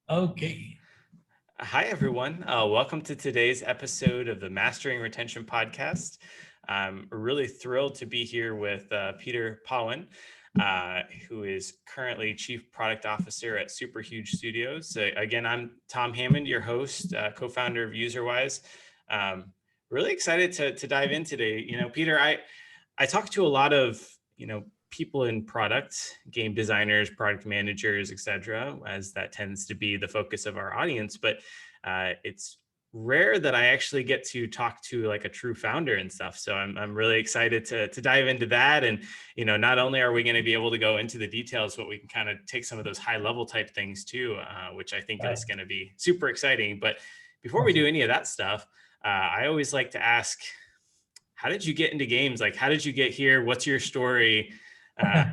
Okay. Hi, everyone. Welcome to today's episode of the Mastering Retention Podcast. I'm really thrilled to be here with Peter Pawan, who is currently Chief Product Officer at Superhuge Studios. So again, I'm Tom Hammond, your host, co-founder of UserWise. Um, Really excited to dive in today. Peter, I talk to a lot of, people in product, game designers, product managers, etc., as that tends to be the focus of our audience. But it's rare that I actually get to talk to like a true founder and stuff. So I'm really excited to dive into that. And, not only are we going to be able to go into the details, but we can kind of take some of those high level type things too, which I think Right. is going to be super exciting. But before we Awesome. do any of that stuff, I always like to ask, how did you get into games? Like, how did you get here? What's your story? Uh,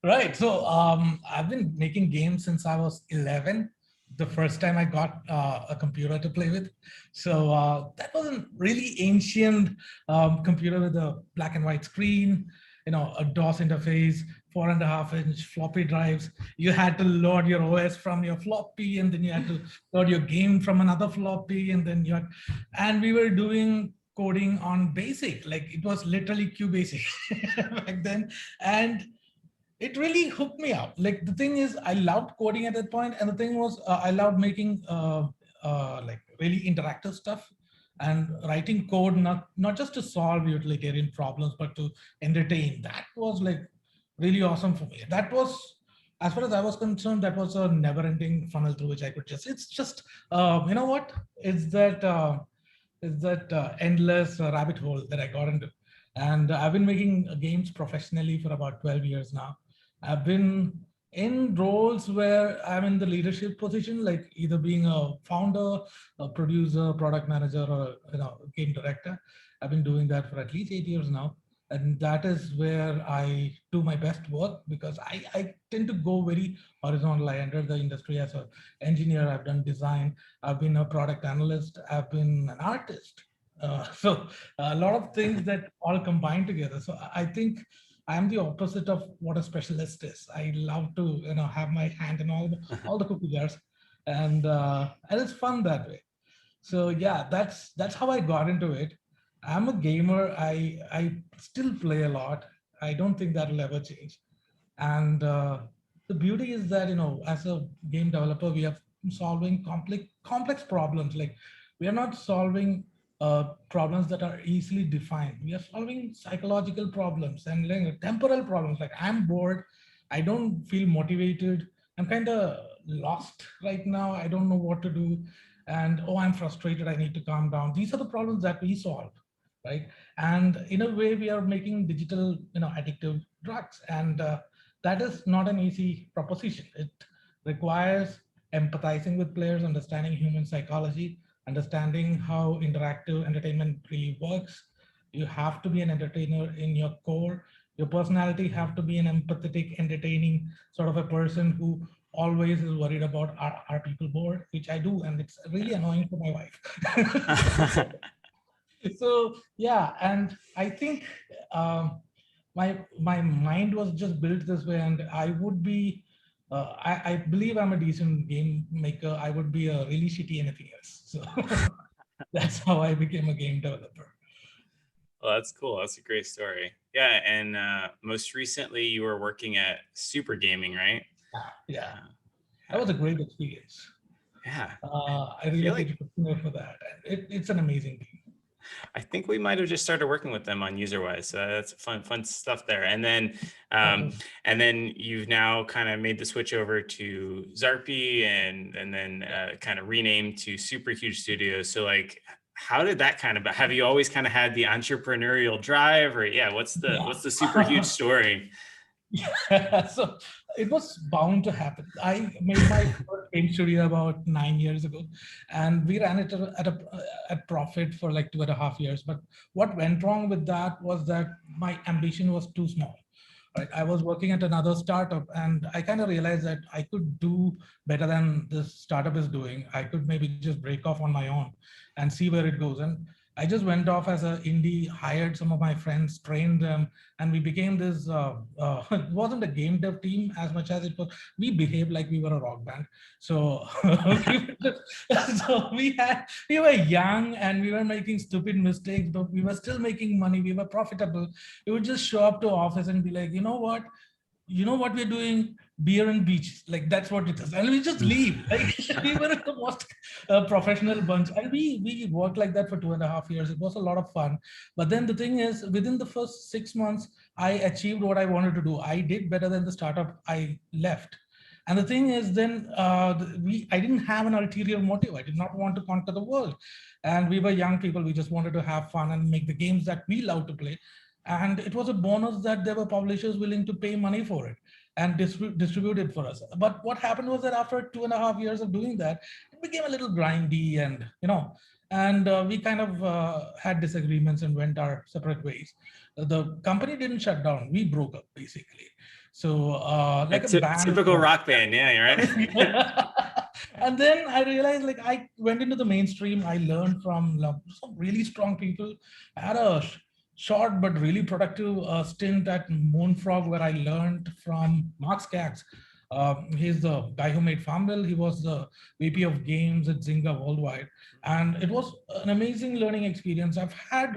Right. So I've been making games since I was 11. The first time I got a computer to play with. So that was a really ancient computer with a black and white screen, a DOS interface, 4.5-inch floppy drives. You had to load your OS from your floppy, and then you had to load your game from another floppy, and then and we were doing coding on BASIC. Like it was literally QBasic back then. And it really hooked me out. Like the thing is, I loved coding at that point, and the thing was, I loved making like really interactive stuff and writing code, not just to solve utilitarian problems, but to entertain. That was like really awesome for me. That was, as far as I was concerned, that was a never-ending funnel through which I could just. It's just, you know what? It's that. Is that endless rabbit hole that I got into. And I've been making games professionally for about 12 years now. I've been in roles where I'm in the leadership position, like either being a founder, a producer, product manager, or game director. I've been doing that for at least 8 years now. And that is where I do my best work because I tend to go very horizontal. I entered the industry as an engineer. I've done design. I've been a product analyst. I've been an artist. So a lot of things that all combine together. So I think I'm the opposite of what a specialist is. I love to have my hand in all the cookie jars, and it's fun that way. So yeah, that's how I got into it. I'm a gamer. I still play a lot. I don't think that'll ever change. And the beauty is that as a game developer, we are solving complex problems. Like we are not solving problems that are easily defined. We are solving psychological problems and like, temporal problems. Like I'm bored, I don't feel motivated, I'm kind of lost right now. I don't know what to do, and oh, I'm frustrated. I need to calm down. These are the problems that we solve, right? And in a way, we are making digital, addictive drugs, and that is not an easy proposition. It requires empathizing with players, understanding human psychology, understanding how interactive entertainment really works. You have to be an entertainer in your core. Your personality have to be an empathetic, entertaining sort of a person who always is worried about are people bored, which I do, and it's really annoying for my wife. So yeah, and I think my mind was just built this way, and I would be I believe I'm a decent game maker. I would be a really shitty anything else. So that's how I became a game developer. well, that's cool. That's a great story. Yeah, and most recently you were working at Super Gaming, right? Yeah, Uh, that yeah, was a great experience. yeah. I I feel like relocated to Pune for that. It's an amazing team. I think we might have just started working with them on UserWise. So that's fun stuff there. Oh, And then you've now kind of made the switch over to Zarpy and then yeah. kind of renamed to Super Huge Studios. So like, how did that kind of, have you always kind of had the entrepreneurial drive, or yeah, what's the super huge Yeah. story? Yeah, so it was bound to happen. I made my first game studio about 9 years ago, and we ran it at profit for like 2.5 years. But what went wrong with that was that my ambition was too small. Right, I was working at another startup, and I kind of realized that I could do better than this startup is doing. I could maybe just break off on my own and see where it goes. And I just went off as an indie, hired some of my friends, trained them, and we became this. It wasn't a game dev team as much as it was. We behaved like we were a rock band. So, so we were young and we were making stupid mistakes, but we were still making money. We were profitable. We would just show up to office and be like, you know what we're doing, beer and beach, like that's what it is, and we just leave. Like we were the most professional bunch, and we worked like that for 2.5 years. It was a lot of fun. But then the thing is, within the first 6 months, I achieved what I wanted to do. I did better than the startup I left. And the thing is, then I didn't have an ulterior motive. I did not want to conquer the world, and we were young people. We just wanted to have fun and make the games that we love to play. And it was a bonus that there were publishers willing to pay money for it and distribute it for us. But what happened was that after 2.5 years of doing that, it became a little grindy, and we kind of had disagreements and went our separate ways. The company didn't shut down; we broke up basically. So like a band. Typical rock band, yeah, you're right. And then I realized, like, I went into the mainstream. I learned from some really strong people. I had a short but really productive stint at Moonfrog, where I learned from Mark Skaggs. He's the guy who made Farmville. He was the VP of games at Zynga Worldwide, and it was an amazing learning experience. I've had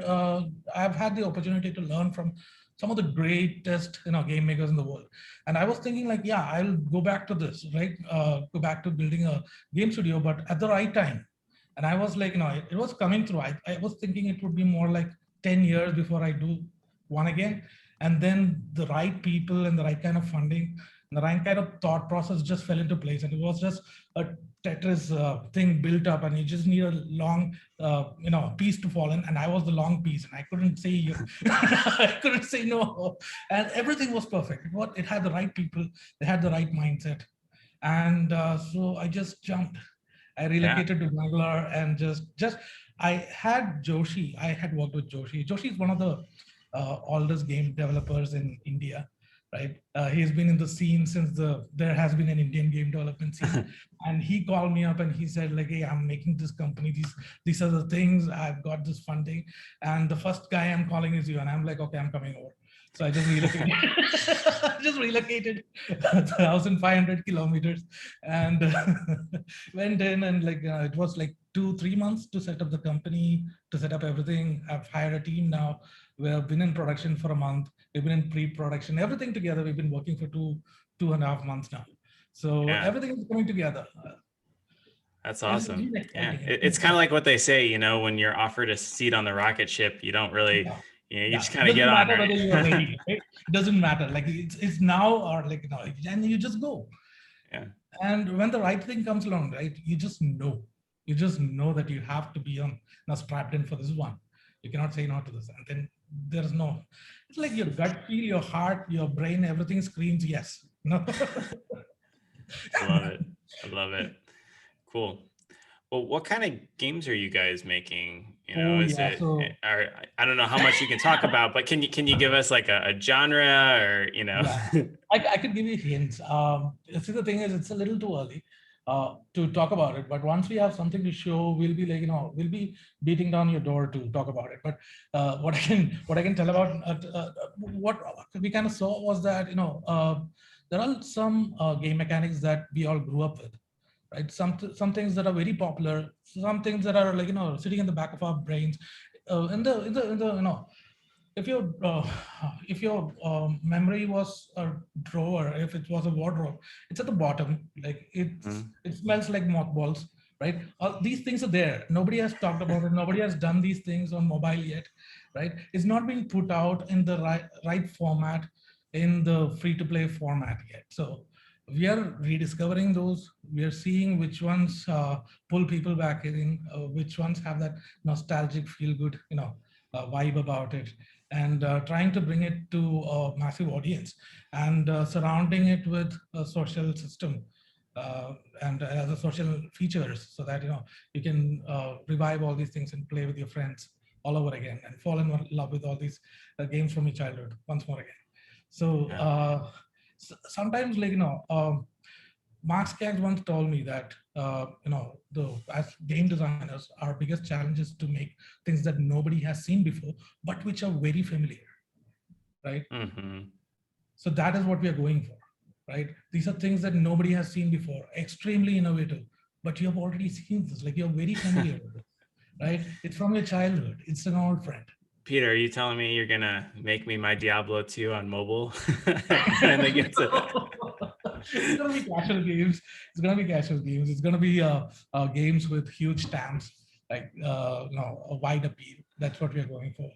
the opportunity to learn from some of the greatest game makers in the world. And I was thinking, like, yeah, I'll go back to this, right? Go back to building a game studio, but at the right time. And I was like, it was coming through. I was thinking it would be more like 10 years before I do one again. And then the right people and the right kind of funding and the right kind of thought process just fell into place. And it was just a Tetris thing built up, and you just need a long, piece to fall in. And I was the long piece, and I couldn't say I couldn't say no. And everything was perfect. It had the right people, they had the right mindset. And so I just jumped. I relocated to Bangalore, and just I had Joshi. I had worked with Joshi. Joshi is one of the oldest game developers in India, right? He's been in the scene since there has been an Indian game development scene. And he called me up and he said, like, hey, I'm making this company. These are the things. I've got this funding. And the first guy I'm calling is you. And I'm like, okay, I'm coming over. So I just relocated. Just relocated 1,500 kilometers and went in, and it was like 2-3 months to set up the company, to set up everything. I've hired a team now. We've been in production for a month. We've been in pre-production. Everything together, we've been working for 2.5 months now. So everything is coming together. That's awesome. Yeah, it's kind of like what they say, when you're offered a seat on the rocket ship, you don't really. Yeah. You just kind of get on, right? It doesn't matter. Like it's now or and you just go. Yeah. And when the right thing comes along, right, you just know that you have to be strapped in for this one. You cannot say no to this. And then there's no. It's like your gut feel, your heart, your brain, everything screams yes. No. I love it. Cool. Well, what kind of games are you guys making? I don't know how much you can talk about, but can you give us like a genre or? Yeah. I could give you hints. See, the thing is, it's a little too early to talk about it. But once we have something to show, we'll be we'll be beating down your door to talk about it. But what I can tell about what we kind of saw was that there are some game mechanics that we all grew up with. Right, some things that are very popular, some things that are sitting in the back of our brains. If your memory was a drawer, if it was a wardrobe, it's at the bottom. Like it smells like mothballs, right? These things are there. Nobody has talked about it. Nobody has done these things on mobile yet, right? It's not being put out in the right format, in the free-to-play format yet. So we are rediscovering those. We are seeing which ones pull people back in, which ones have that nostalgic, feel-good, vibe about it, and trying to bring it to a massive audience, and surrounding it with a social system and as a social features, so that you can revive all these things and play with your friends all over again and fall in love with all these games from your childhood once more again. So sometimes, Mark Skaggs once told me that as game designers, our biggest challenge is to make things that nobody has seen before, but which are very familiar, right? Mm-hmm. So that is what we are going for, right? These are things that nobody has seen before, extremely innovative, but you have already seen this, like you're very familiar with it, right? It's from your childhood. It's an old friend. Peter, are you telling me you're gonna make me my Diablo 2 on mobile? Finally get to. It's gonna be casual games. It's gonna be casual games. It's gonna be games with huge stamps, like a wide appeal. That's what we're going for.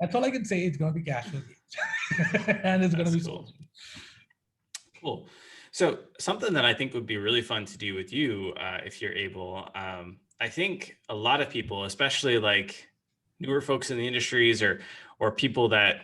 That's all I can say. It's gonna be casual games, and it's gonna That's be cool. social. Cool. So something that I think would be really fun to do with you, if you're able. I think a lot of people, especially like newer folks in the industries or people that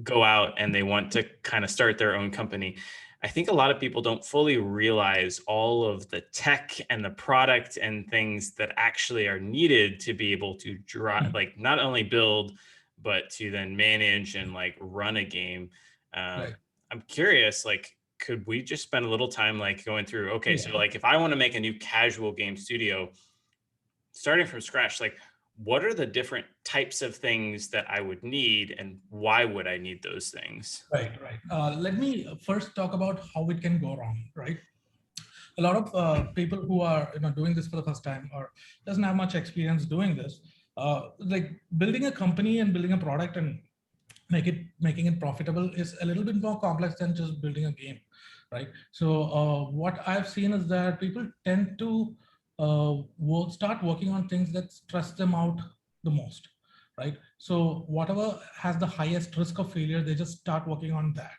go out and they want to kind of start their own company. I think a lot of people don't fully realize all of the tech and the product and things that actually are needed to be able to drive, like not only build, but to then manage and like run a game. Right. I'm curious, like, could we just spend a little time like going through, okay, Yeah. so like if I want to make a new casual game studio, starting from scratch, like what are the different types of things that I would need and why would I need those things? Right. Right. Let me first talk about how it can go wrong. Right. A lot of people who are doing this for the first time or doesn't have much experience doing this, like building a company and building a product and making it profitable is a little bit more complex than just building a game, right? So what I've seen is that people tend to start working on things that stress them out the most, right? So whatever has the highest risk of failure, they just start working on that.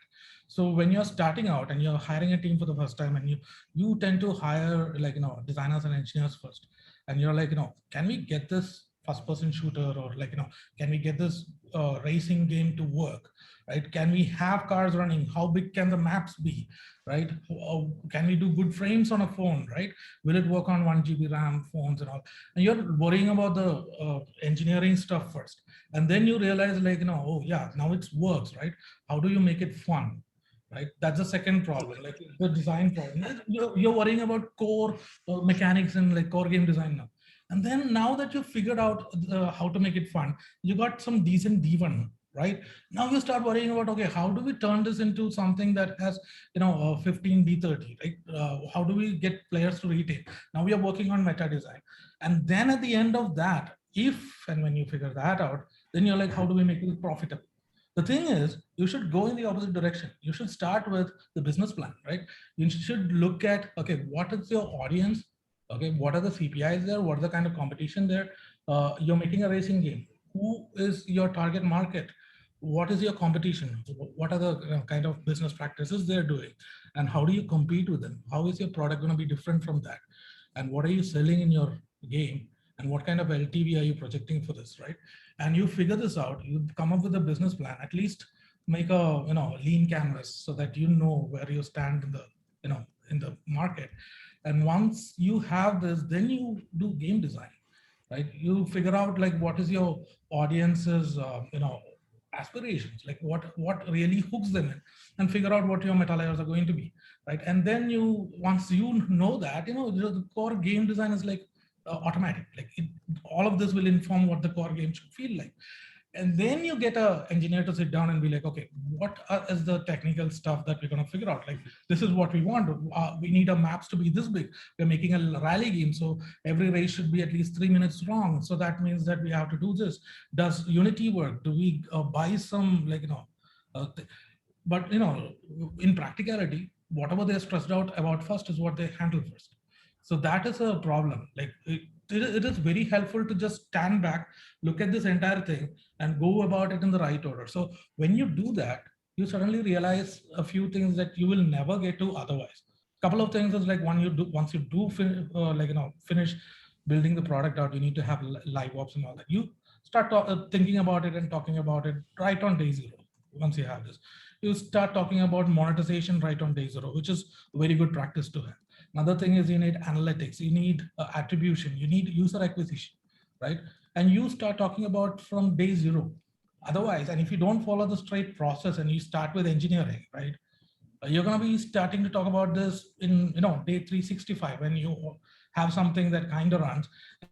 So when you're starting out and you're hiring a team for the first time, and you tend to hire like designers and engineers first, and you're like, can we get this first person shooter, or like can we get this racing game to work, right? Can we have cars running? How big can the maps be, right? Can we do good frames on a phone, right? Will it work on 1 GB RAM phones and all? And you're worrying about the engineering stuff first, and then you realize like oh yeah, now it works, right? How do you make it fun? Right, that's the second problem, like the design problem. You're worrying about core mechanics and like core game design now. And then now that you've figured out how to make it fun, you got some decent D1, right? Now you start worrying about, okay, how do we turn this into something that has, 15 D30, right? How do we get players to retain? Now we are working on meta design. And then at the end of that, if and when you figure that out, then you're like, how do we make it profitable? The thing is, you should go in the opposite direction. You should start with the business plan, right? You should look at, okay, what is your audience? Okay, what are the CPIs there? What are the kind of competition there? You're making a racing game. Who is your target market? What is your competition? What are the kind of business practices they're doing? And how do you compete with them? How is your product going to be different from that? And what are you selling in your game? And what kind of LTV are you projecting for this, right? And you figure this out, you come up with a business plan, at least make a lean canvas so that you know where you stand in the in the market. And once you have this, then you do game design, right? You figure out like what is your audience's aspirations, like what really hooks them in, and figure out what your meta layers are going to be, right? And then you, once you know that, the core game design is like automatic, like all of this will inform what the core game should feel like. And then you get a engineer to sit down and be like, okay, what is the technical stuff that we're going to figure out? Like, this is what we want. We need our maps to be this big. We're making a rally game, so every race should be at least 3 minutes long. So that means that we have to do this. Does Unity work? Do we buy some but in practicality, whatever they're stressed out about first is what they handle first. So that is a problem. Like it is very helpful to just stand back, look at this entire thing, and go about it in the right order. So when you do that, you suddenly realize a few things that you will never get to otherwise. Couple of things is like, once you do finish building the product out, you need to have liveops and all that. You start thinking about it and talking about it right on day zero. Once you have this, you start talking about monetization right on day zero, which is a very good practice to have. Another thing is you need analytics, you need attribution, you need user acquisition, right? And you start talking about from day zero. Otherwise, and if you don't follow the straight process and you start with engineering, right, You're going to be starting to talk about this in, day 365 when you have something that kind of runs.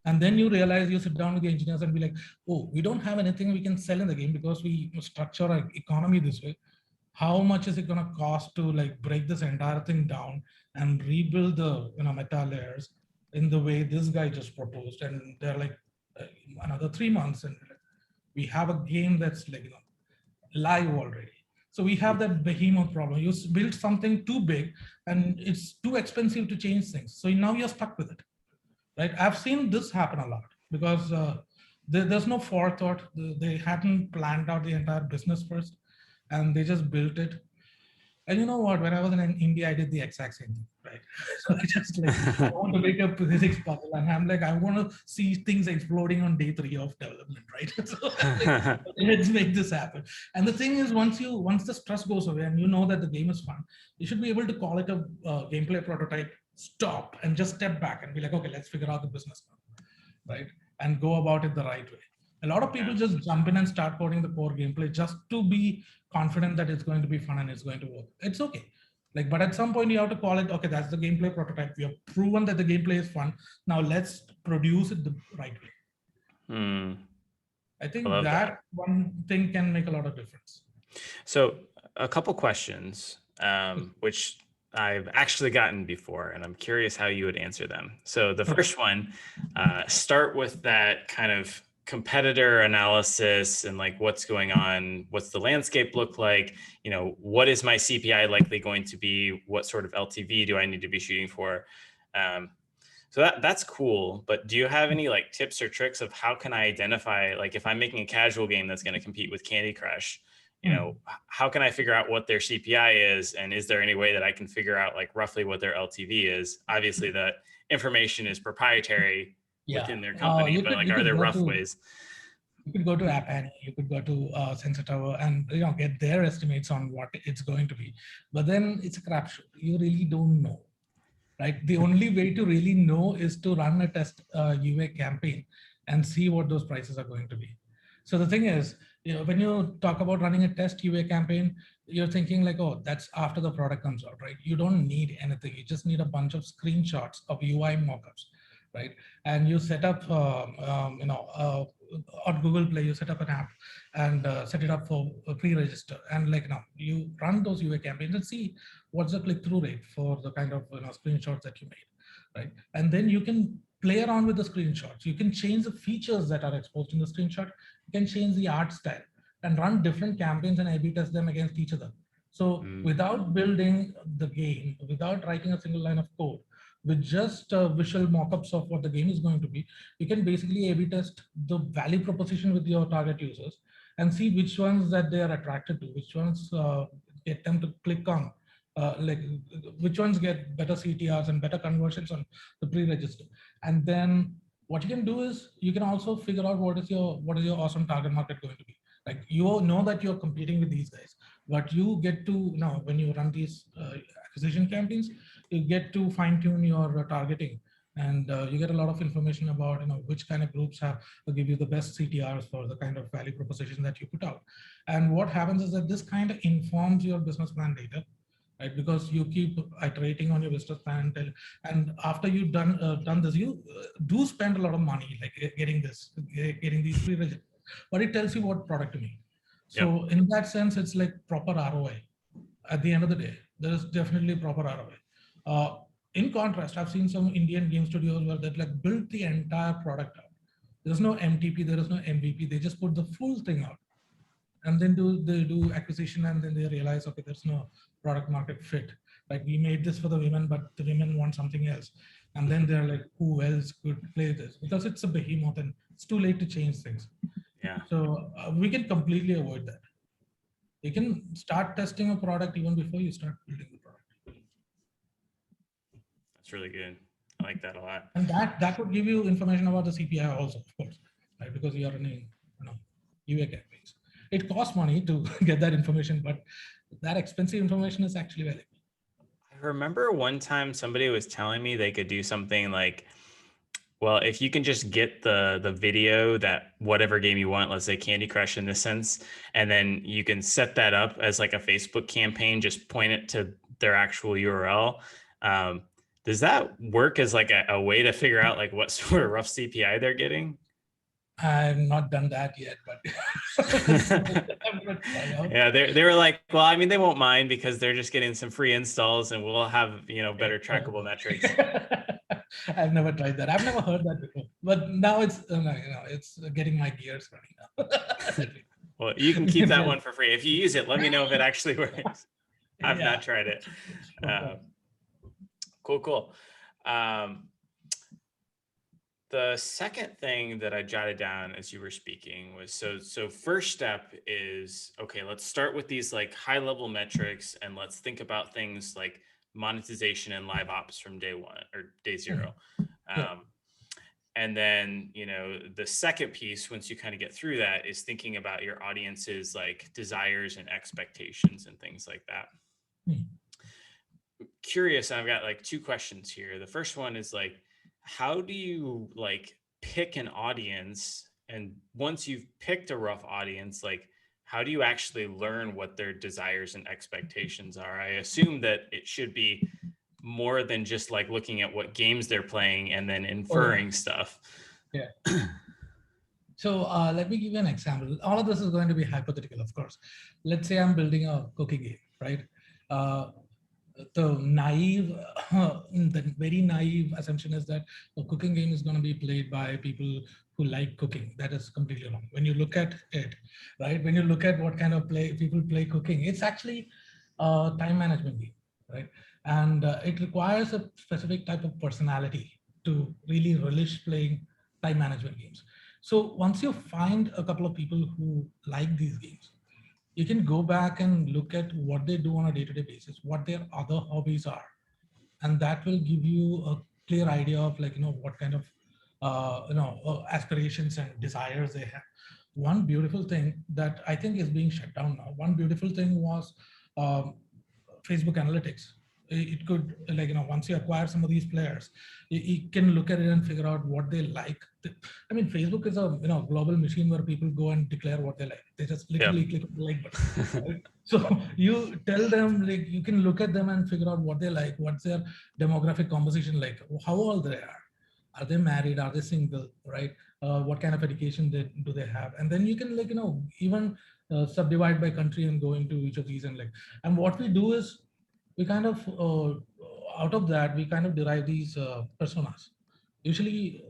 And then you realize, you sit down with the engineers and be like, oh, we don't have anything we can sell in the game because we structure our economy this way. How much is it going to cost to like break this entire thing down and rebuild the meta layers in the way this guy just proposed? And they're like, another 3 months, and we have a game that's like live already. So we have that behemoth problem. You build something too big and it's too expensive to change things. So now you're stuck with it, right? I've seen this happen a lot because there's no forethought. They hadn't planned out the entire business first and they just built it. And you know what? When I was in India, I did the exact same thing, right? So I just like, I want to make a physics puzzle, and I'm like, I want to see things exploding on day 3 of development, right? So like, let's make this happen. And the thing is, once the stress goes away and you know that the game is fun, you should be able to call it a gameplay prototype, stop, and just step back and be like, okay, let's figure out the business now, right? And go about it the right way. A lot of people just jump in and start coding the core gameplay just to be confident that it's going to be fun and it's going to work. It's okay. Like, but at some point you have to call it, okay, that's the gameplay prototype. We have proven that the gameplay is fun. Now let's produce it the right way. I think that one thing can make a lot of difference. So a couple questions, which I've actually gotten before, and I'm curious how you would answer them. So the first one, start with that kind of competitor analysis and like what's going on, what's the landscape look like, what is my CPI likely going to be, what sort of LTV do I need to be shooting for? So that's cool, but do you have any like tips or tricks of how can I identify, like if I'm making a casual game that's going to compete with Candy Crush, how can I figure out what their CPI is? And is there any way that I can figure out like roughly what their LTV is? Obviously that information is proprietary within their company, but like, are there rough ways? You could go to App Annie, you could go to Sensor Tower and get their estimates on what it's going to be. But then it's a crapshoot. You really don't know, right? The only way to really know is to run a test UA campaign and see what those prices are going to be. So the thing is, when you talk about running a test UA campaign, you're thinking like, oh, that's after the product comes out, right? You don't need anything. You just need a bunch of screenshots of UI mockups, right? And you set up, on Google Play, you set up an app and set it up for a pre-register. And like now, you run those UA campaigns and see what's the click-through rate for the kind of screenshots that you made, right? And then you can play around with the screenshots. You can change the features that are exposed in the screenshot. You can change the art style and run different campaigns and A/B test them against each other. So without building the game, without writing a single line of code, with just visual mockups of what the game is going to be, you can basically A/B test the value proposition with your target users and see which ones that they are attracted to, which ones get them to click on, like which ones get better CTRs and better conversions on the pre-register. And then what you can do is you can also figure out what is your awesome target market going to be. Like you know that you're competing with these guys, but you get to now when you run these acquisition campaigns, you get to fine tune your targeting, and you get a lot of information about which kind of groups give you the best CTRs for the kind of value proposition that you put out. And what happens is that this kind of informs your business plan later, right? Because you keep iterating on your business plan, and after you've done this, you do spend a lot of money like getting these pre-registered, but it tells you what product to make. So in that sense, it's like proper ROI. At the end of the day, there is definitely proper ROI. In contrast, I've seen some Indian game studios where they like built the entire product out. There's no MTP, there is no MVP. They just put the full thing out, and then they do acquisition, and then they realize, okay, there's no product market fit. Like we made this for the women, but the women want something else. And then they're like, who else could play this? Because it's a behemoth and it's too late to change things. Yeah. So we can completely avoid that. You can start testing a product even before you start building the product. That's really good. I like that a lot. And that would give you information about the CPI also, of course, right? Because you are running UA campaigns. It costs money to get that information, but that expensive information is actually valuable. I remember one time somebody was telling me they could do something like, Well, if you can just get the video that whatever game you want, let's say Candy Crush in this sense, and then you can set that up as like a Facebook campaign, just point it to their actual URL. Um, does that work as like a way to figure out like what sort of rough CPI they're getting? I've not done that yet, but that's something that I'm gonna try out. Yeah, they were like, well, I mean, they won't mind because they're just getting some free installs, and we'll have better trackable metrics. I've never tried that. I've never heard that before. But now it's it's getting my gears running now. Well, you can keep that one for free. If you use it, let me know if it actually works. I've Yeah. not tried it. Cool. The second thing that I jotted down as you were speaking was so first step is, okay, let's start with these like high level metrics and let's think about things like monetization and live ops from day one or day zero. And then, the second piece, once you kind of get through that, is thinking about your audience's like desires and expectations and things like that. Curious, I've got like two questions here. The first one is like, how do you like pick an audience? And once you've picked a rough audience, like how do you actually learn what their desires and expectations are? I assume that it should be more than just like looking at what games they're playing and then inferring stuff. Yeah. So let me give you an example. All of this is going to be hypothetical, of course. Let's say I'm building a cookie game, right? The very naive assumption is that a cooking game is going to be played by people who like cooking. That is completely wrong. When you look at it, right? When you look at what kind of people play cooking, it's actually a time management game, right? And it requires a specific type of personality to really relish playing time management games. So once you find a couple of people who like these games, you can go back and look at what they do on a day-to-day basis, what their other hobbies are. And that will give you a clear idea of like, what kind of, aspirations and desires they have. One beautiful thing that I think is being shut down now, one beautiful thing was Facebook analytics. It could, like, once you acquire some of these players, you can look at it and figure out what they like. I mean, Facebook is a global machine where people go and declare what they like. They just literally click the like button. Right? So you tell them, like, you can look at them and figure out what they like, what's their demographic composition like, how old they are they married, are they single, right? What kind of education do they have? And then you can, like, even subdivide by country and go into each of these and what we do is we kind of out of that we kind of derive these personas, usually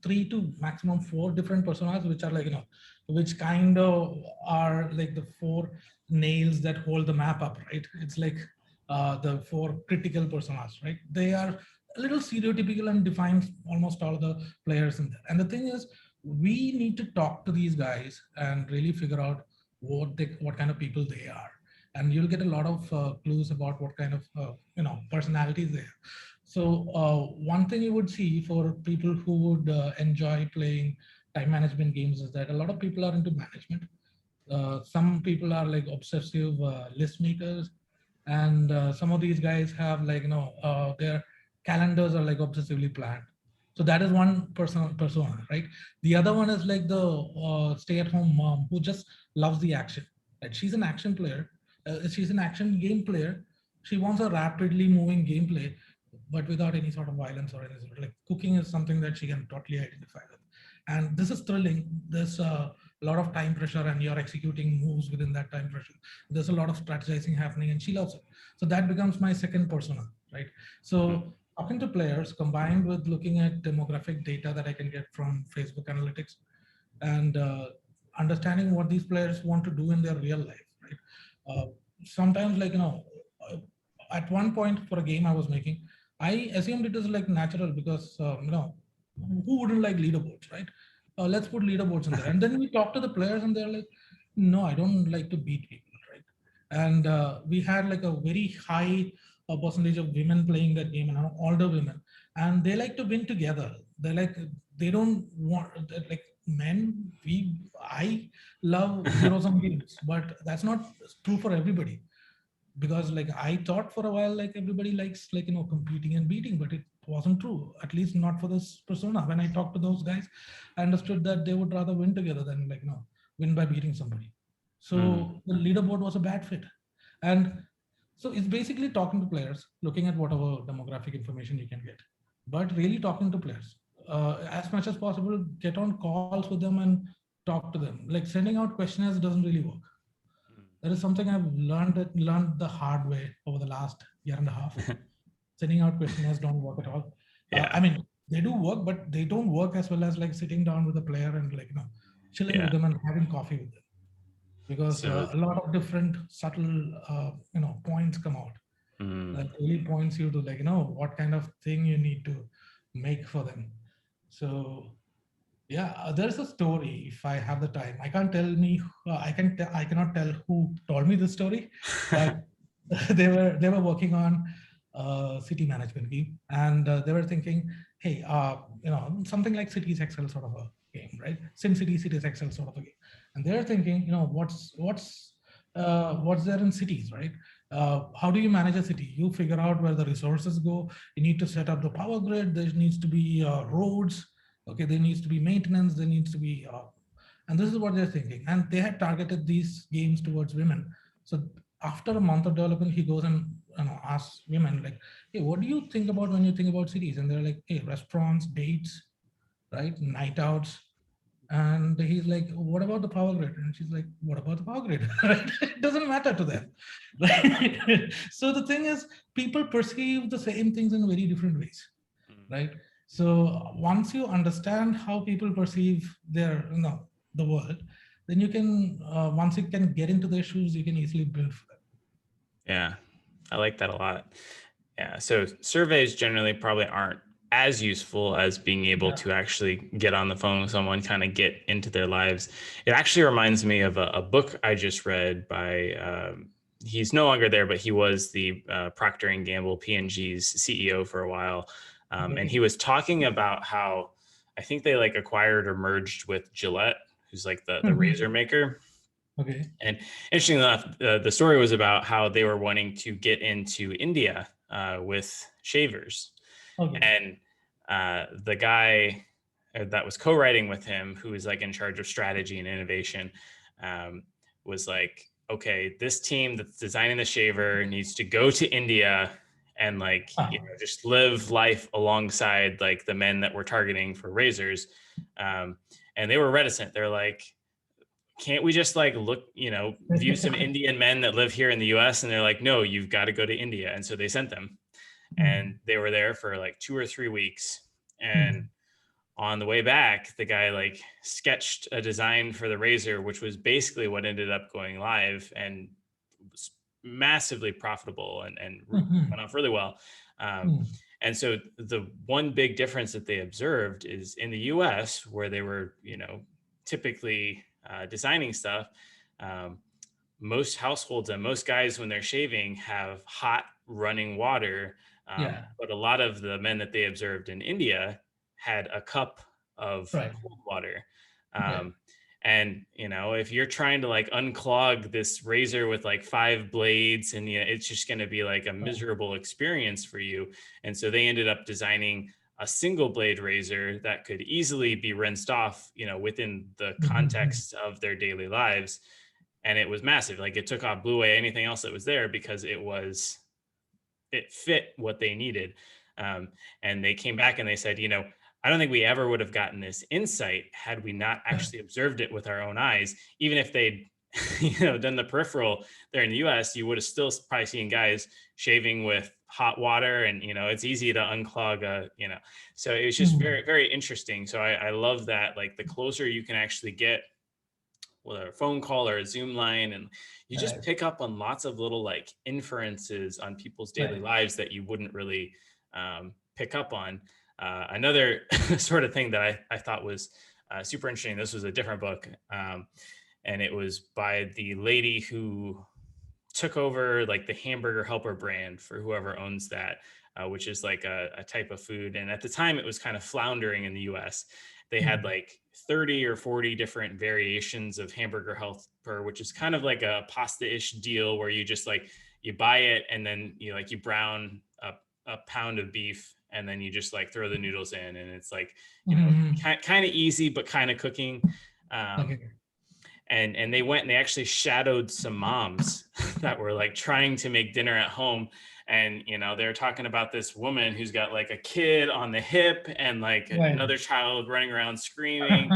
3 to maximum 4 different personas, which are which kind of are like the 4 nails that hold the map up, right? It's like the 4 critical personas, right? They are a little stereotypical and defines almost all the players in there. And the thing is, we need to talk to these guys and really figure out what kind of people they are, and you'll get a lot of clues about what kind of personalities they have. So one thing you would see for people who would enjoy playing time management games is that a lot of people are into management. Some people are like obsessive list makers, and some of these guys have their calendars are like obsessively planned. So that is one persona, right? The other one is like the stay-at-home mom who just loves the action. Right? She's an action player. She's an action game player. She wants a rapidly moving gameplay, but without any sort of violence or anything. Like cooking is something that she can totally identify with. And this is thrilling. There's a lot of time pressure and you're executing moves within that time pressure. There's a lot of strategizing happening and she loves it. So that becomes my second persona, right? So talking to players combined with looking at demographic data that I can get from Facebook analytics and understanding what these players want to do in their real life, right? Sometimes at one point for a game I was making, I assumed it is like natural because, who wouldn't like leaderboards, right? Let's put leaderboards in there. And then we talk to the players and they're like, no, I don't like to beat people, right? And we had like a very high percentage of women playing that game, and older women, and they like to win together. They don't want like men. I love zero sum games, but that's not true for everybody. because like I thought for a while, like everybody likes like, competing and beating, but it wasn't true, at least not for this persona. When I talked to those guys, I understood that they would rather win together than like, win by beating somebody. Mm. So the leaderboard was a bad fit. And so it's basically talking to players, looking at whatever demographic information you can get, but really talking to players as much as possible. Get on calls with them and talk to them. Like sending out questionnaires doesn't really work. That is something I've learned the hard way over the last year and a half. Sending out questionnaires don't work at all. I Yeah. mean, they do work, but they don't work as well as like sitting down with a player and like, chilling with Yeah. them and having coffee with them, because So, a lot of different subtle points come out mm, that really points you to like, what kind of thing you need to make for them. So yeah, there's a story. If I have the time, I can't tell me. I cannot tell who told me this story, but they were working on a city management game, and they were thinking, hey, something like Cities Excel sort of a game, right? SimCity, Cities Excel sort of a game, and they're thinking, what's there in cities, right? How do you manage a city? You figure out where the resources go. You need to set up the power grid. There needs to be roads. Okay, there needs to be maintenance. There needs to be, and this is what they're thinking. And they had targeted these games towards women. So after a month of development, he goes and asks women like, "Hey, what do you think about when you think about cities?" And they're like, "Hey, restaurants, dates, right, night outs." And he's like, "What about the power grid?" And she's like, "What about the power grid?" Right? It doesn't matter to them. Right? So the thing is, people perceive the same things in very different ways, mm, right? So once you understand how people perceive the world, then you can once you can get into their shoes, you can easily build for them. yeah, I like that a lot. Yeah. So surveys generally probably aren't as useful as being able Yeah. to actually get on the phone with someone, kind of get into their lives. It actually reminds me of a book I just read by, he's no longer there, but he was the Procter and Gamble P&G's CEO for a while. And Okay. he was talking about how I think they like acquired or merged with Gillette, who's like the Mhm. razor maker. Okay. And interesting enough, the story was about how they were wanting to get into India with shavers. Okay. And the guy that was co-writing with him, who was like in charge of strategy and innovation, um, was like, okay, this team that's designing the shaver needs to go to India and like, Ah. just live life alongside like the men that we're targeting for razors. And they were reticent. They're like, can't we just like look, view some Indian men that live here in the US? And they're like, no, you've got to go to India. And so they sent them, and Hmm. they were there for like 2 or 3 weeks. And Hmm. on the way back, the guy like sketched a design for the razor, which was basically what ended up going live and was massively profitable and Hmm. went off really well. Um, Hmm. and so the one big difference that they observed is in the US, where they were, typically designing stuff. Um, Most households and most guys, when they're shaving, have hot running water. Yeah. But a lot of the men that they observed in India had a cup of Right. cold water. Right. Um, and if you're trying to like unclog this razor with like 5 blades, and it's just going to be like a Right. miserable experience for you. And so they ended up designing a single blade razor that could easily be rinsed off, within the Hmm. context of their daily lives. And it was massive. Like it took off, blew away anything else that was there, because it fit what they needed. Um, and they came back and they said, I don't think we ever would have gotten this insight had we not actually observed it with our own eyes. Even if they'd, done the peripheral there in the US, you would have still probably seen guys shaving with hot water, and it's easy to unclog so it was just Hmm. very, very interesting. So I love that, like the closer you can actually get, whether a phone call or a Zoom line, and you just Right. pick up on lots of little like inferences on people's daily Right. lives that you wouldn't really pick up on. Another sort of thing that I thought was super interesting. This was a different book, and it was by the lady who took over like the Hamburger Helper brand for whoever owns that, which is like a type of food. And at the time, it was kind of floundering in the US. They had Hmm. like 30 or 40 different variations of Hamburger Helper, which is kind of like a pasta ish deal where you just like you buy it and then you brown a pound of beef and then you just like throw the noodles in, and it's like, kind of easy, but kind of cooking. Okay. And they went and they actually shadowed some moms that were like trying to make dinner at home. And, they're talking about this woman who's got like a kid on the hip and like Right. another child running around screaming.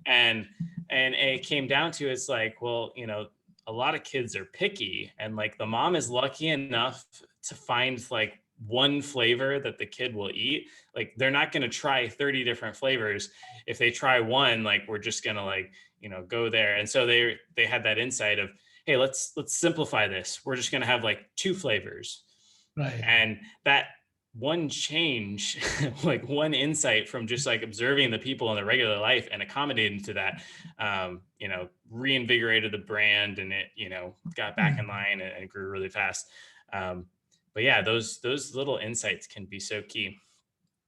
and it came down to, it's like, well, a lot of kids are picky, and like the mom is lucky enough to find like one flavor that the kid will eat. Like they're not going to try 30 different flavors. If they try one, like we're just going to like, go there. And so they had that insight of, hey, let's simplify this. We're just going to have like 2 flavors. Right. And that one change, like one insight from just like observing the people in their regular life and accommodating to that, reinvigorated the brand, and it, got back in line and grew really fast. But yeah, those little insights can be so key.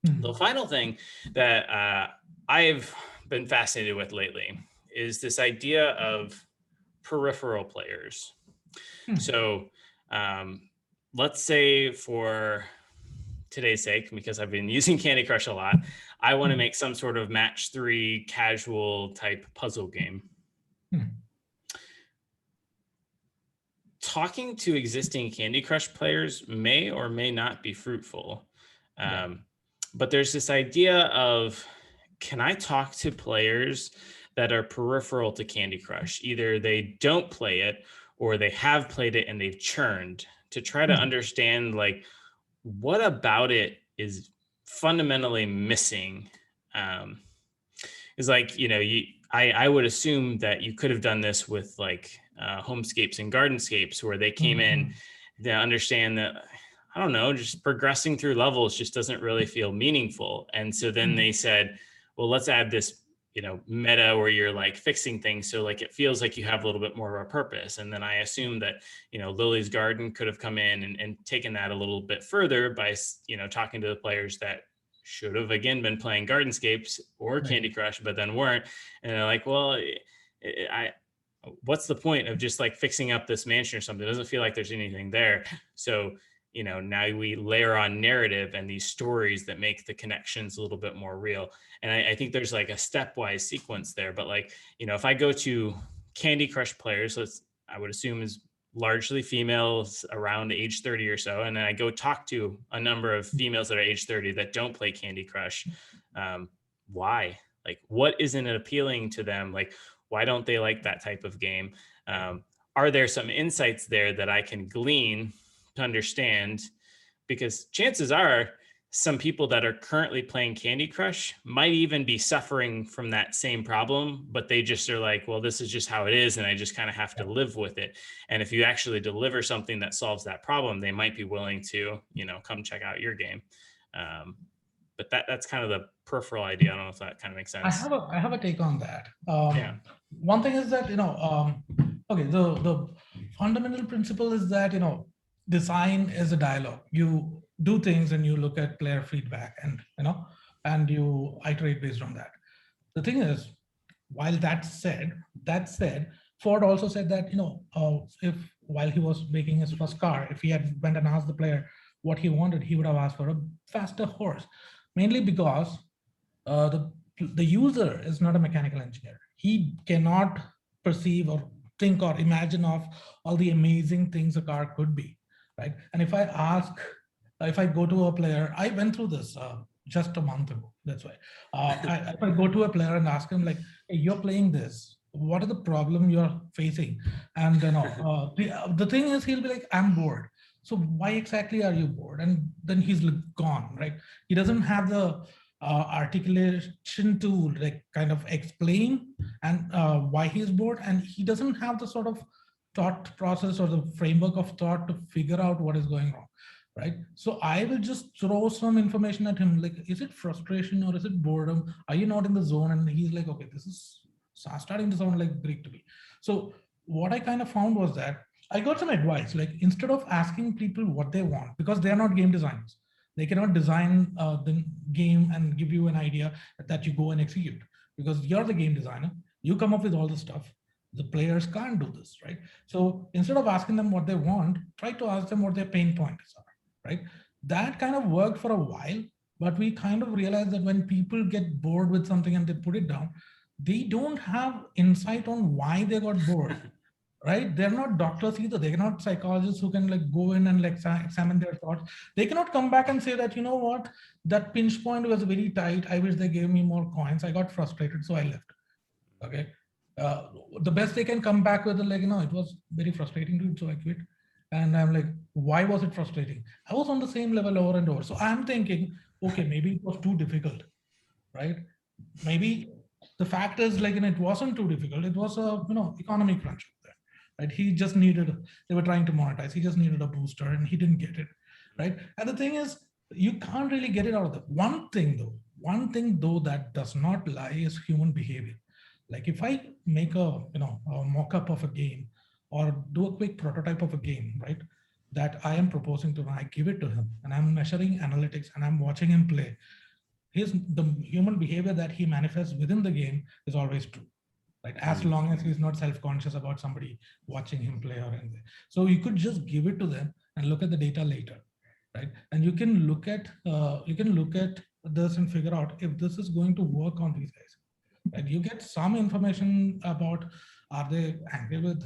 The final thing that I've been fascinated with lately is this idea of peripheral players. So let's say, for today's sake, because I've been using Candy Crush a lot, I want to make some sort of match 3 casual type puzzle game. Talking to existing Candy Crush players may or may not be fruitful. But there's this idea of, can I talk to players that are peripheral to Candy Crush? Either they don't play it or they have played it and they've churned, to try to understand like what about it is fundamentally missing. Is like, I would assume that you could have done this with like homescapes and gardenscapes, where they came in to understand that, I don't know, just progressing through levels just doesn't really feel meaningful. And so then they said, well, let's add this, meta where you're like fixing things. So like, it feels like you have a little bit more of a purpose. And then I assume that, Lily's Garden could have come in and taken that a little bit further by, talking to the players that should have, again, been playing Gardenscapes or Candy Crush, but then weren't. And they're like, well, what's the point of just like fixing up this mansion or something? It doesn't feel like there's anything there. So, now we layer on narrative and these stories that make the connections a little bit more real. And I think there's like a stepwise sequence there. But like, if I go to Candy Crush players, I would assume is largely females around age 30 or so. And then I go talk to a number of females that are age 30 that don't play Candy Crush. Why? Like, what isn't it appealing to them? Like, why don't they like that type of game? Are there some insights there that I can glean to understand? Because chances are some people that are currently playing Candy Crush might even be suffering from that same problem, but they just are like, well, this is just how it is, and I just kind of have to live with it. And if you actually deliver something that solves that problem, they might be willing to, come check out your game. But that's kind of the peripheral idea. I don't know if that kind of makes sense. I have a take on that. One thing is that, okay, the fundamental principle is that, design is a dialogue. You do things and you look at player feedback, and, and you iterate based on that. The thing is, while that said, Ford also said that, if while he was making his first car, if he had went and asked the player what he wanted, he would have asked for a faster horse, mainly because the user is not a mechanical engineer. He cannot perceive or think or imagine of all the amazing things a car could be, right? And if I go to a player, I went through this just a month ago. That's why. If I go to a player and ask him like, hey, you're playing this, what are the problem you're facing? And the thing is, he'll be like, I'm bored. So why exactly are you bored? And then he's gone, right? He doesn't have the articulation to like kind of explain and why he's bored, and he doesn't have the sort of thought process or the framework of thought to figure out what is going wrong, right? So I will just throw some information at him, like, is it frustration or is it boredom? Are you not in the zone? And he's like, okay, this is starting to sound like Greek to me. So what I kind of found was that I got some advice, like instead of asking people what they want, because they are not game designers, they cannot design the game and give you an idea that you go and execute, because you're the game designer. You come up with all the stuff. The players can't do this, right? So instead of asking them what they want, try to ask them what their pain points are, right? That kind of worked for a while, but we kind of realized that when people get bored with something and they put it down, they don't have insight on why they got bored, right? They're not doctors either. They're not psychologists who can like go in and like examine their thoughts. They cannot come back and say that, you know what, that pinch point was very tight. I wish they gave me more coins. I got frustrated, so I left. Okay. The best they can come back with, like, it was very frustrating, dude, so I quit. And I'm like, why was it frustrating? I was on the same level over and over. So I'm thinking, okay, maybe it was too difficult, right? Maybe the fact is, like, it wasn't too difficult. It was a, economic crunch there, right? He just needed, they were trying to monetize. He just needed a booster and he didn't get it, right? And the thing is, you can't really get it out of that. One thing though that does not lie is human behavior. Like if I make a mock-up of a game or do a quick prototype of a game, right, that I am proposing to him, I give it to him and I'm measuring analytics and I'm watching him play, the human behavior that he manifests within the game is always true, right? As long as he's not self-conscious about somebody watching him play or anything. So you could just give it to them and look at the data later, right? And you can look at this and figure out if this is going to work on these guys. And you get some information about, are they angry with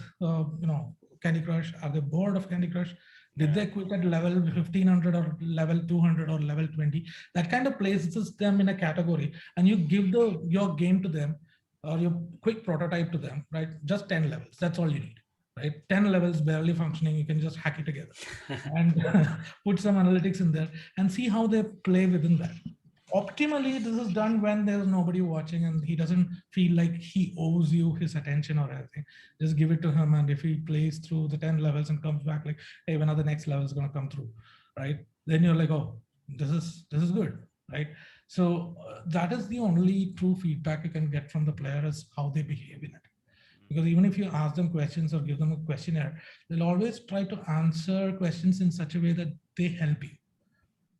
Candy Crush? Are they bored of Candy Crush? Did they quit at level 1500 or level 200 or level 20? That kind of places them in a category, and you give your game to them or your quick prototype to them, right? Just 10 levels. That's all you need, right? 10 levels barely functioning. You can just hack it together and put some analytics in there and see how they play within that. Optimally, this is done when there's nobody watching and he doesn't feel like he owes you his attention or anything. Just give it to him, and if he plays through the 10 levels and comes back like, hey, when are the next level is going to come through, right? Then you're like, oh, this is good, right? So that is the only true feedback you can get from the player, is how they behave in it. Because even if you ask them questions or give them a questionnaire, they'll always try to answer questions in such a way that they help you.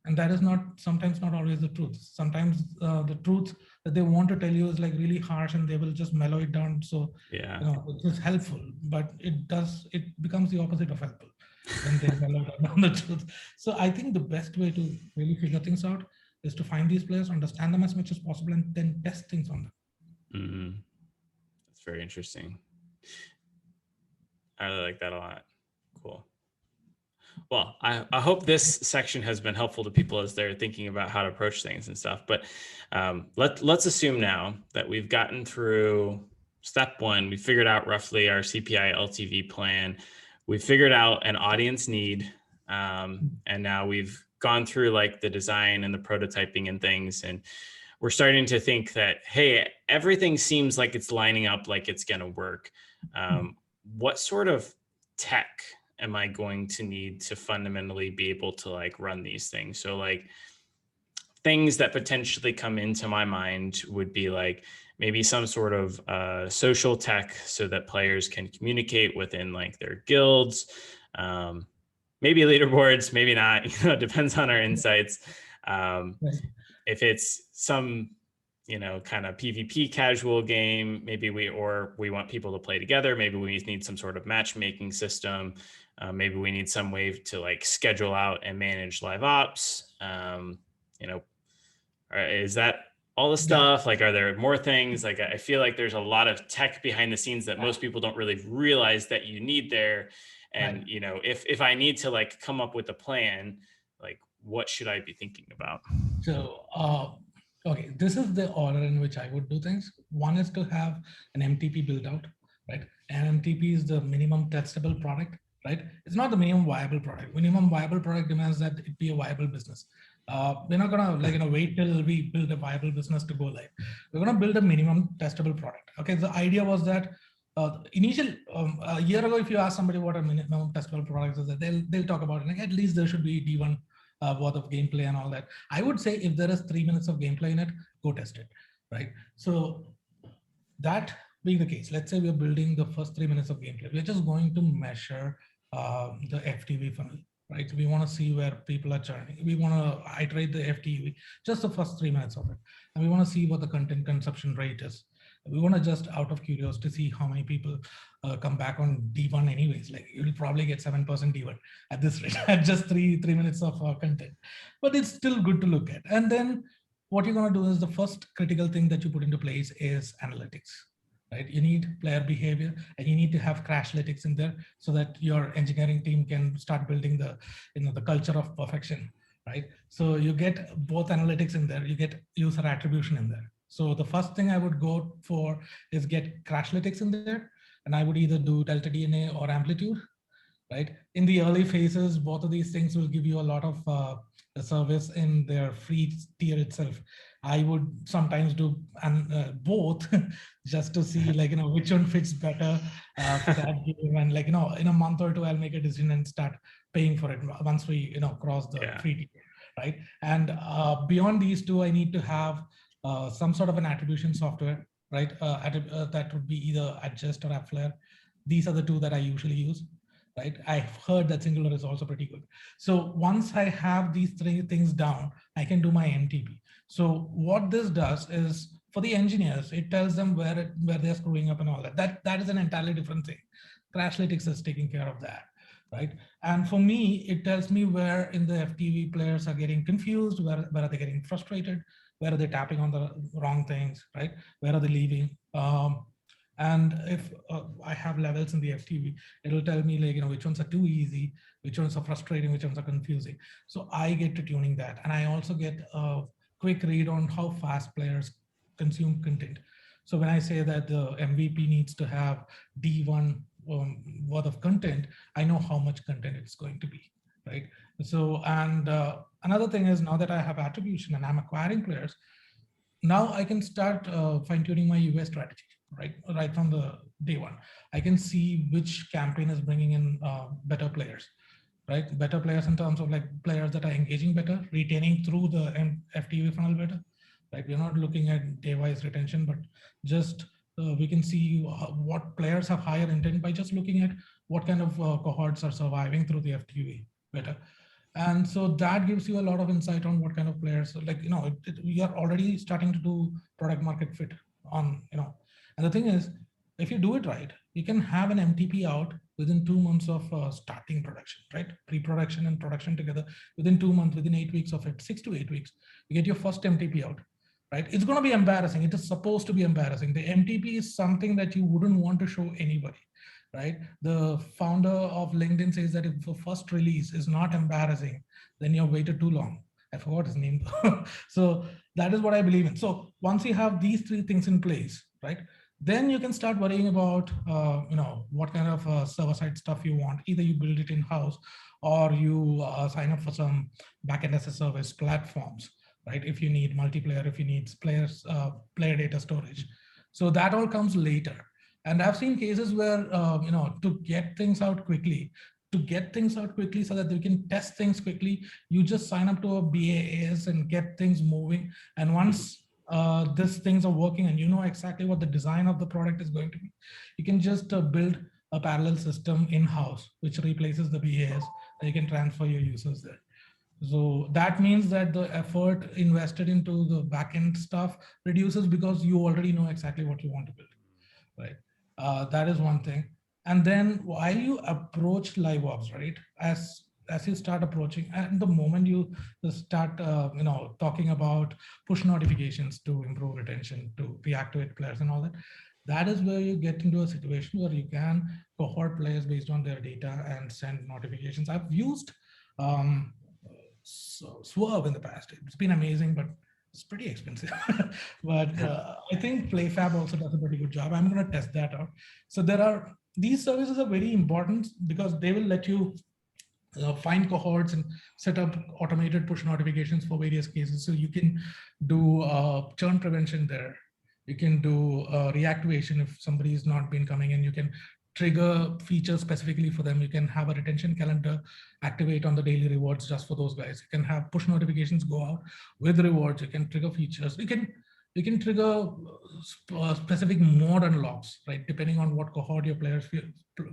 And that is sometimes not always the truth. Sometimes the truth that they want to tell you is like really harsh, and they will just mellow it down. So it is helpful, but it becomes the opposite of helpful when they mellow down the truth. So I think the best way to really figure things out is to find these players, understand them as much as possible, and then test things on them. Mm-hmm. That's very interesting. I really like that a lot. Cool. Well, I hope this section has been helpful to people as they're thinking about how to approach things and stuff. But let's assume now that we've gotten through step one. We figured out roughly our CPI LTV plan. We figured out an audience need. And now we've gone through like the design and the prototyping and things. And we're starting to think that, hey, everything seems like it's lining up, like it's going to work. What sort of tech am I going to need to fundamentally be able to like run these things? So like things that potentially come into my mind would be like maybe some sort of social tech so that players can communicate within like their guilds, maybe leaderboards, maybe not, it depends on our insights. If it's some, kind of PvP casual game, maybe we want people to play together. Maybe we need some sort of matchmaking system. Maybe we need some way to like schedule out and manage live ops. Is that all the stuff? Like, are there more things? Like, I feel like there's a lot of tech behind the scenes that most people don't really realize that you need there. And, if I need to like come up with a plan, like what should I be thinking about? So, okay, this is the order in which I would do things. One is to have an MTP built out, right? And MTP is the minimum testable product, right? It's not the minimum viable product. Minimum viable product demands that it be a viable business. We're not gonna wait till we build a viable business to go live. We're gonna build a minimum testable product. Okay, the idea was that a year ago, if you ask somebody what a minimum testable product is, they'll talk about it. Like, at least there should be D1 worth of gameplay and all that. I would say if there is 3 minutes of gameplay in it, go test it, right? So that being the case, let's say we're building the first 3 minutes of gameplay. We're just going to measure the FTV funnel, right? We want to see where people are churning. We want to iterate the FTV, just the first 3 minutes of it. And we want to see what the content consumption rate is. We want to just out of curiosity to see how many people come back on D1 anyways. Like you'll probably get 7% D1 at this rate, at just three minutes of content. But it's still good to look at. And then what you're going to do is the first critical thing that you put into place is analytics. Right, you need player behavior, and you need to have crashlytics in there so that your engineering team can start building the, the culture of perfection. Right, so you get both analytics in there, you get user attribution in there. So the first thing I would go for is get crashlytics in there, and I would either do Delta DNA or Amplitude. Right, in the early phases, both of these things will give you a lot of the service in their free tier itself. I would sometimes do both just to see, like, which one fits better for that game. And like, in a month or two, I'll make a decision and start paying for it once we, cross the free tier, right? And beyond these two, I need to have some sort of an attribution software, right? That would be either Adjust or AppFlare. These are the two that I usually use. Right, I've heard that Singular is also pretty good. So once I have these three things down, I can do my MTP. So what this does is, for the engineers, it tells them where they're screwing up and all that. That is an entirely different thing. Crashlytics is taking care of that, right? And for me, it tells me where in the FTV players are getting confused, where are they getting frustrated, where are they tapping on the wrong things, right? Where are they leaving? And if I have levels in the FTV, it'll tell me, like, which ones are too easy, which ones are frustrating, which ones are confusing. So I get to tuning that. And I also get a quick read on how fast players consume content. So when I say that the MVP needs to have D1 worth of content, I know how much content it's going to be, right? So, and another thing is, now that I have attribution and I'm acquiring players, now I can start fine-tuning my UA strategy, right from the day one. I can see which campaign is bringing in better players, right? Better players in terms of like players that are engaging better, retaining through the FTV funnel better, right? We're not looking at day-wise retention, but just we can see what players have higher intent by just looking at what kind of cohorts are surviving through the FTV better. And so that gives you a lot of insight on what kind of players, like, we are already starting to do product market fit on, and the thing is, if you do it right, you can have an MTP out within 2 months of starting production, right? Pre-production and production together within 2 months, within 8 weeks of it, 6 to 8 weeks, you get your first MTP out, right? It's going to be embarrassing. It is supposed to be embarrassing. The MTP is something that you wouldn't want to show anybody, right? The founder of LinkedIn says that if the first release is not embarrassing, then you've waited too long. I forgot his name. So that is what I believe in. So once you have these three things in place, right, then you can start worrying about, what kind of server-side stuff you want. Either you build it in-house or you sign up for some backend as a service platforms, right? If you need multiplayer, if you need player data storage. So that all comes later. And I've seen cases where, to get things out quickly, so that we can test things quickly, you just sign up to a BAS and get things moving. And once these things are working and you know exactly what the design of the product is going to be, you can just build a parallel system in-house, which replaces the BAS, and you can transfer your users there. So that means that the effort invested into the backend stuff reduces because you already know exactly what you want to build, right? That is one thing. And then while you approach liveops, right, as you start approaching, and the moment you start, talking about push notifications to improve retention, to reactivate players and all that, that is where you get into a situation where you can cohort players based on their data and send notifications. I've used Swerve in the past. It's been amazing, but it's pretty expensive. But I think PlayFab also does a pretty good job. I'm going to test that out. So these services are very important because they will let you find cohorts and set up automated push notifications for various cases. So you can do churn prevention there. You can do reactivation if somebody has not been coming in. You can trigger features specifically for them. You can have a retention calendar activate on the daily rewards just for those guys. You can have push notifications go out with rewards. You can trigger features. You can trigger specific mode unlocks, right? Depending on what cohort your players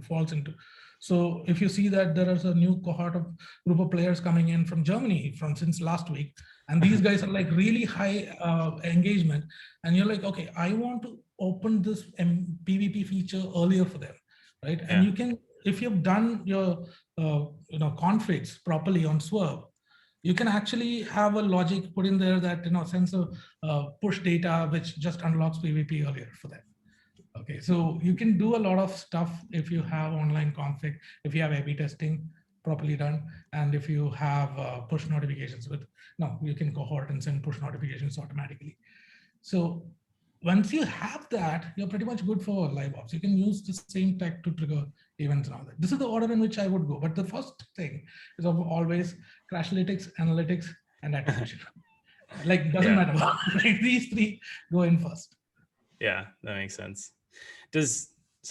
falls into. So if you see that there is a new cohort of group of players coming in from Germany since last week, and these guys are like really high engagement, and you're like, okay, I want to opened this PvP feature earlier for them, right? And Yeah. you can, if you've done your configs properly on Swerve, you can actually have a logic put in there that sends a push data which just unlocks PvP earlier for them. Okay, so you can do a lot of stuff if you have online config, if you have A/B testing properly done, and if you have push notifications with, no, you can cohort and send push notifications automatically. So once you have that, you're pretty much good for liveops. You can use the same tech to trigger events and all that. This is the order in which I would go. But the first thing is always Crashlytics, analytics, and attribution. Like, doesn't Yeah. matter. Like, these three go in first. Yeah, that makes sense.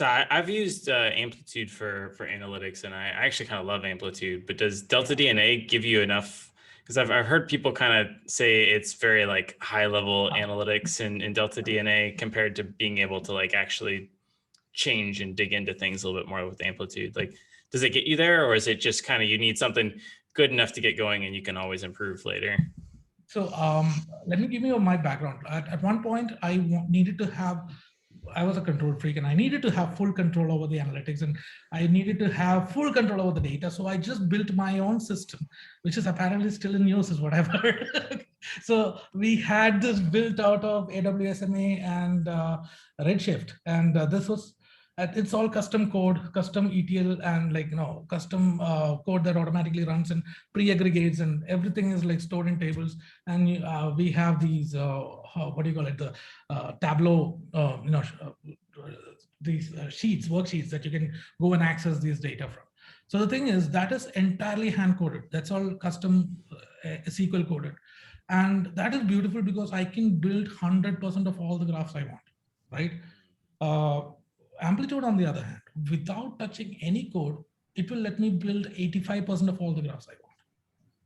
I've used Amplitude for analytics, and I actually kind of love Amplitude. But does Delta DNA give you enough? Because I've heard people kind of say it's very like high level analytics in Delta DNA compared to being able to like actually change and dig into things a little bit more with Amplitude. Like, does it get you there, or is it just kind of you need something good enough to get going and you can always improve later? So let me give you my background. At one point, needed to have, I was a control freak and I needed to have full control over the analytics and I needed to have full control over the data. So I just built my own system, which is apparently still in use is what I've heard. So we had this built out of AWSMA and Redshift. And this was, it's all custom code, custom ETL, and like, custom code that automatically runs and pre-aggregates, and everything is like stored in tables. And we have these, what do you call it? The Tableau, these worksheets that you can go and access these data from. So the thing is, that is entirely hand coded. That's all custom SQL coded. And that is beautiful because I can build 100% of all the graphs I want, right? Amplitude, on the other hand, without touching any code, it will let me build 85% of all the graphs I want.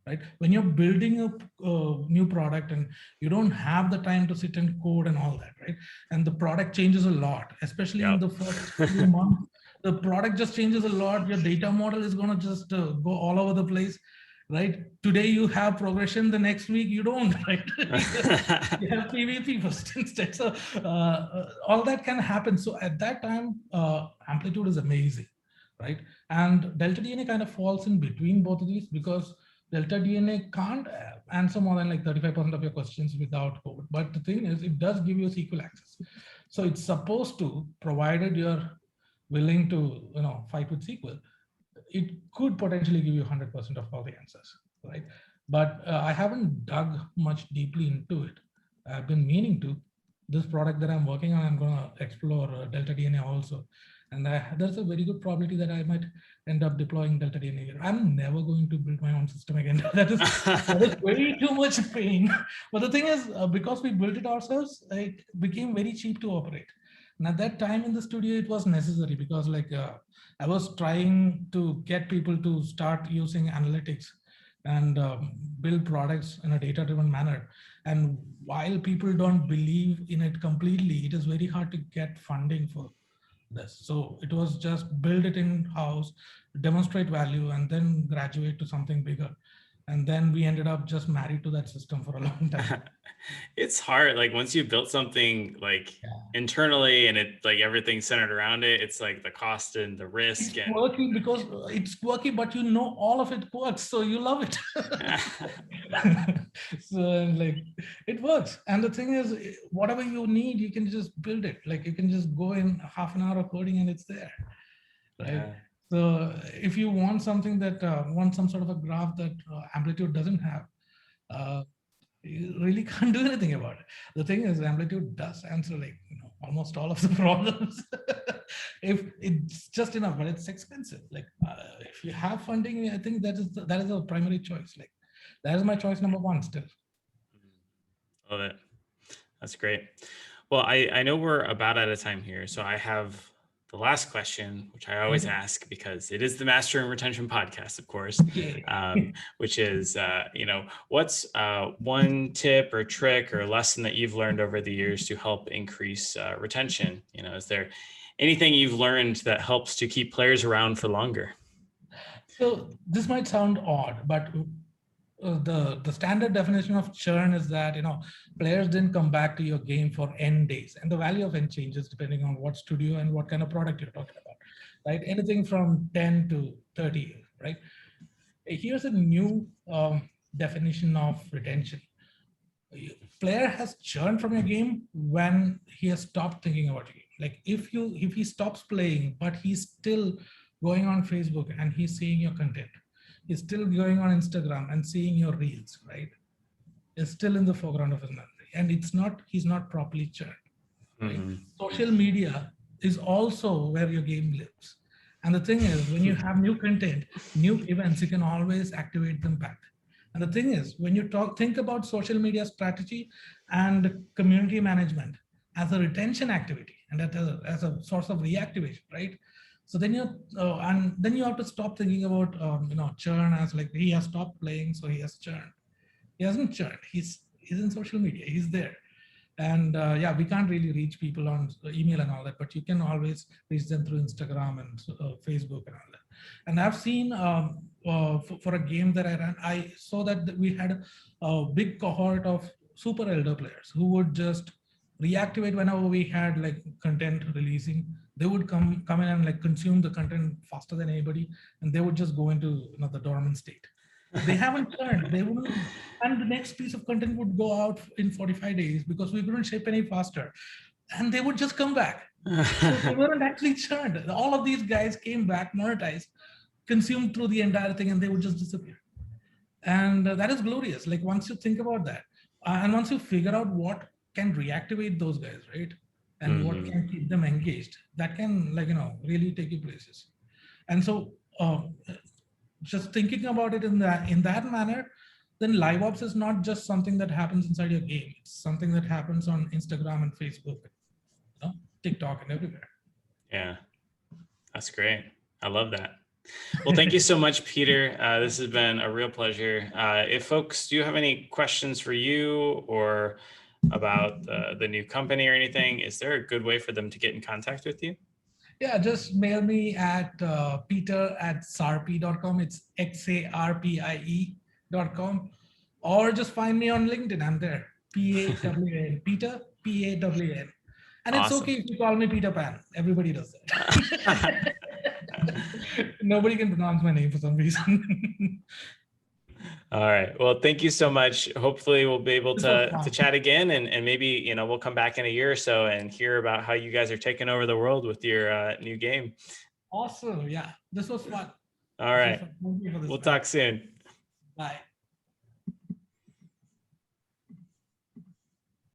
Right? When you're building a new product and you don't have the time to sit and code and all that, right? And the product changes a lot, especially in the first few months, the product just changes a lot. Your data model is going to just go all over the place, right? Today you have progression, the next week you don't, right? You have PvP first instead. So all that can happen. So at that time, Amplitude is amazing, right? And Delta DNA kind of falls in between both of these because Delta DNA can't answer more than like 35% of your questions without code. But the thing is, it does give you SQL access. So it's supposed to, provided you're willing to, fight with SQL, it could potentially give you 100% of all the answers, right? But I haven't dug much deeply into it. I've been meaning to. This product that I'm working on, I'm going to explore Delta DNA also. And there's a very good probability that I might end up deploying Delta DNA here. I'm never going to build my own system again. that is way too much pain. But the thing is, because we built it ourselves, it became very cheap to operate. And at that time in the studio, it was necessary because like I was trying to get people to start using analytics and build products in a data-driven manner. And while people don't believe in it completely, it is very hard to get funding for this. So it was just build it in-house, demonstrate value, and then graduate to something bigger. And then we ended up just married to that system for a long time. It's hard. Like once you built something like internally and it like everything's centered around it, it's like the cost and the risk. It's quirky because it's quirky, but all of it works, so you love it. So like it works. And the thing is, whatever you need, you can just build it. Like you can just go in half an hour of coding and it's there, right? Yeah. So if you want something that wants some sort of a graph that Amplitude doesn't have, you really can't do anything about it. The thing is, Amplitude does answer like almost all of the problems. If it's just enough, but it's expensive. Like if you have funding, I think that is a primary choice. Like that is my choice number one still. Love it. That's great. Well, I know we're about out of time here, so I have the last question, which I always ask because it is the Mastering Retention podcast, of course, which is, what's one tip or trick or lesson that you've learned over the years to help increase retention? Is there anything you've learned that helps to keep players around for longer? So this might sound odd, but the standard definition of churn is that, players didn't come back to your game for n days, and the value of n changes depending on what studio and what kind of product you're talking about, right? Anything from 10 to 30, right? Here's a new definition of retention. Player has churned from your game when he has stopped thinking about your game. Like if he stops playing, but he's still going on Facebook and he's seeing your content, he's still going on Instagram and seeing your reels, right? Is still in the foreground of his memory, and he's not properly churned, right? Social media is also where your game lives. And the thing is, when you have new content, new events, you can always activate them back. And the thing is, when you think about social media strategy and community management as a retention activity and as a source of reactivation, right? So then you have to stop thinking about churn as like he has stopped playing, so he has churned. He hasn't churned. He's in social media. He's there. And yeah, we can't really reach people on email and all that, but you can always reach them through Instagram and Facebook and all that. And I've seen for a game that I ran, I saw that we had a big cohort of super elder players who would just reactivate whenever we had like content releasing. They would come in and like consume the content faster than anybody, and they would just go into the dormant state. They haven't turned. They wouldn't, and the next piece of content would go out in 45 days because we couldn't ship any faster, and they would just come back. So they weren't actually churned. All of these guys came back, monetized, consumed through the entire thing, and they would just disappear. And that is glorious. Like once you think about that, and once you figure out what can reactivate those guys, right, and what can keep them engaged, that can really take you places. And so just thinking about it in that manner, then liveops is not just something that happens inside your game. It's something that happens on Instagram and Facebook, TikTok and everywhere. Yeah, that's great. I love that. Well, thank you so much, Peter. This has been a real pleasure. If folks do have any questions for you or about the new company or anything, is there a good way for them to get in contact with you? Yeah, just mail me at peter@sarpie.com. It's XARPIE.com. Or just find me on LinkedIn. I'm there. PAWN. Peter, PAWN. And it's Awesome. okay if you call me Peter Pan. Everybody does that. Nobody can pronounce my name for some reason. All right. Well, thank you so much. Hopefully we'll be able to chat again, and maybe, we'll come back in a year or so and hear about how you guys are taking over the world with your new game. Awesome. Yeah, this was fun. All right. We'll talk soon. Bye.